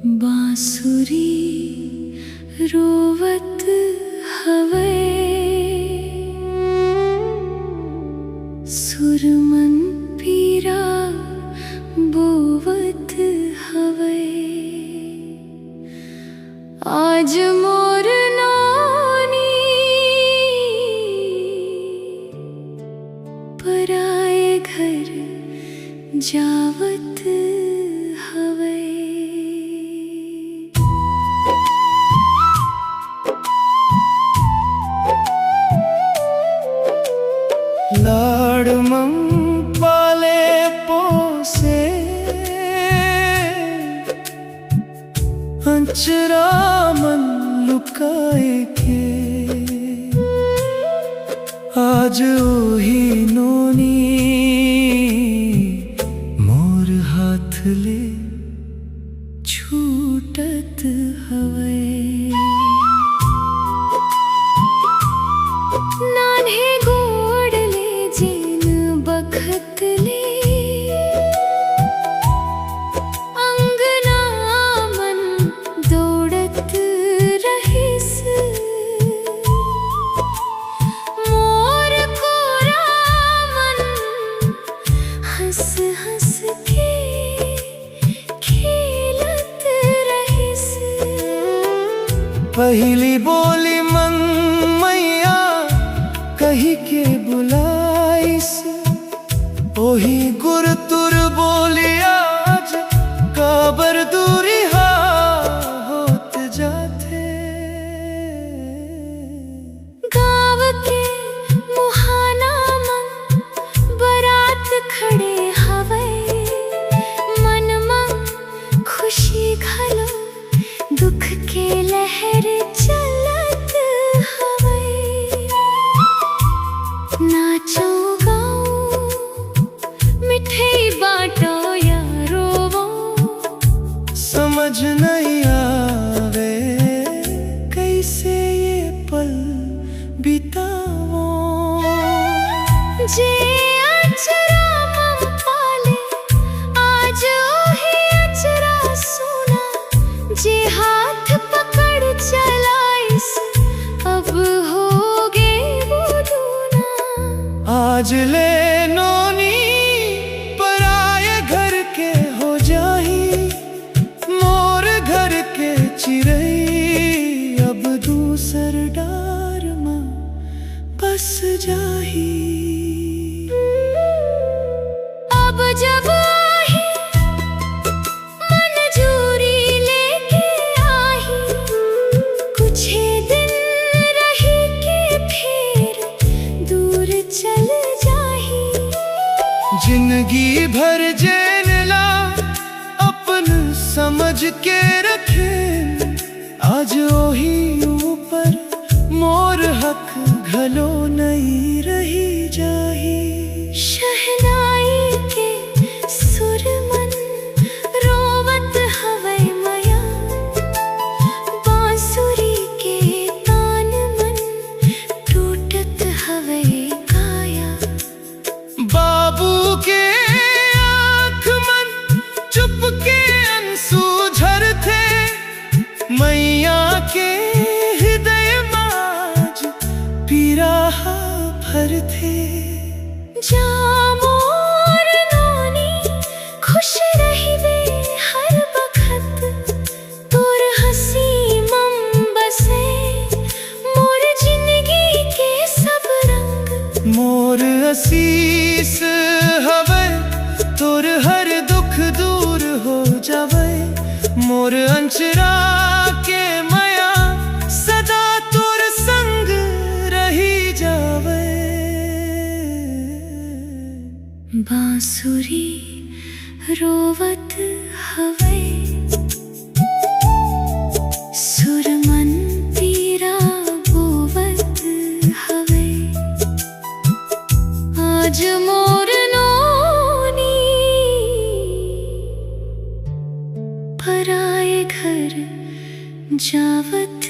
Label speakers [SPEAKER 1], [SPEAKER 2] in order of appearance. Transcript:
[SPEAKER 1] बांसुरी रोवत हवे, सुरमन पीरा बोवत हवे। आज मोर नानी पराए घर जावत हवे।
[SPEAKER 2] लाड़ मम पाले पोसे, अंचरा मन लुकाए के। आज ओही नोनी मोर हाथ ले छूटत हवे।
[SPEAKER 1] नान्हे गोड़ ले जिन बखत ले, अंगना मन दौड़त रहिस। मोर कोरा मन हंस हंस के खेलत रहिस।
[SPEAKER 2] पहली बोली मन मैया कही के बुलाइस, ओही गुर तुर बोली आज काबर दूरी हा होत जाथे।
[SPEAKER 1] गाँव के मुहाना मन बरात खड़े हवे। मन में खुशी घलो दुख के लहर चलत हवे। नाचो गाओ मिठाई बाटो या रोवो,
[SPEAKER 2] समझ नहीं आवे कैसे ये पल बितावो।
[SPEAKER 1] जे अचरा मम पाले आज ओही अचरा सुना। जे हाथ पकड़ चलाइस अब होगे वो दूना।
[SPEAKER 2] आज ले नोनी पराये घर के हो जाही, मोर घर के चिरई अब दूसर डार में बस जाही।
[SPEAKER 1] अब जब आही मंजूरी लेके आही, कुछ दिन रही के फिर दूर चल जाही।
[SPEAKER 2] जिंदगी भर जेन ला अपन समझ के रखे। आज ओही ऊपर मोर हक घलो नहीं रही जाही।
[SPEAKER 1] शहनाई के सुर मन रोवत हवे मया, बांसुरी के तान मन टूटत हवे काया।
[SPEAKER 2] बाबू के आँख मन चुप के अंसू झरथे, मैया के हृदय माज पीराहा भरथे।
[SPEAKER 1] जा मोर नोनी खुश रहिबे हर बखत, तोर हंसी मम बसे मोर जिंदगी के सब रंग।
[SPEAKER 2] मोर असीस हवे तोर हर दुख दूर हो जावे। मोर अंचरा के माया सदा तोर संग रही जावे।
[SPEAKER 1] बांसुरी रोवत हवे, सुरमन पीरा बोवत हवे। आज मोर नोनी पराए घर जावत